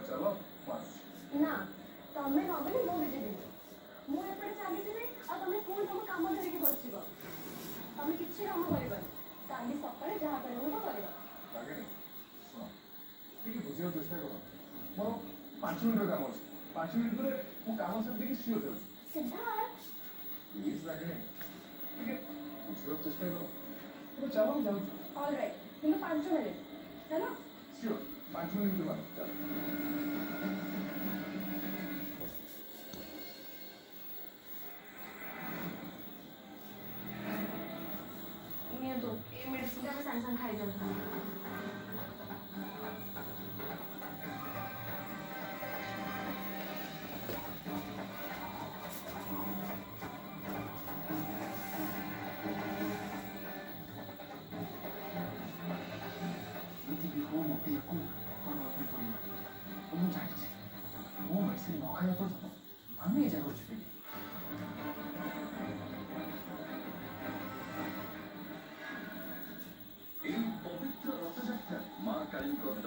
चलो बस ना तमे नबे मो बिजे देबे मु एपटे चाली जिबे आ तमे कोन तम काम धरि के बसिबो तमे किछि काम करबा काली सकाळे जहा करबो तो करबा लगे सुनो ठीक बुझियो चेष्टा करो मोर 5 मिनिट काम अछि 5 मिनिट ପରେ ମୁଁ କାମ सब देखि सियो जाଉଛି सिद्धार्थ प्लीज लगे ठीक है बुझियो चेष्टा करो तो चलो जाऊँ ऑल राइट କିନ୍ତୁ 5 ମିନିट चलो सियोर 5 मिनिट बाद चलो ନିଅନ୍ତୁ ଏ ମେଡିସିନଟା ଆମେ ସାଙ୍ଗେ ସାଙ୍ଗେ ଖାଇଦିଅନ୍ତୁ Vedi di come ti accura quando la prima. Come già dice, uomo è sempre un caio cosa. Ma me già cosa vedi? এই পবিত্র রথযাত্রা মা কালীর কথা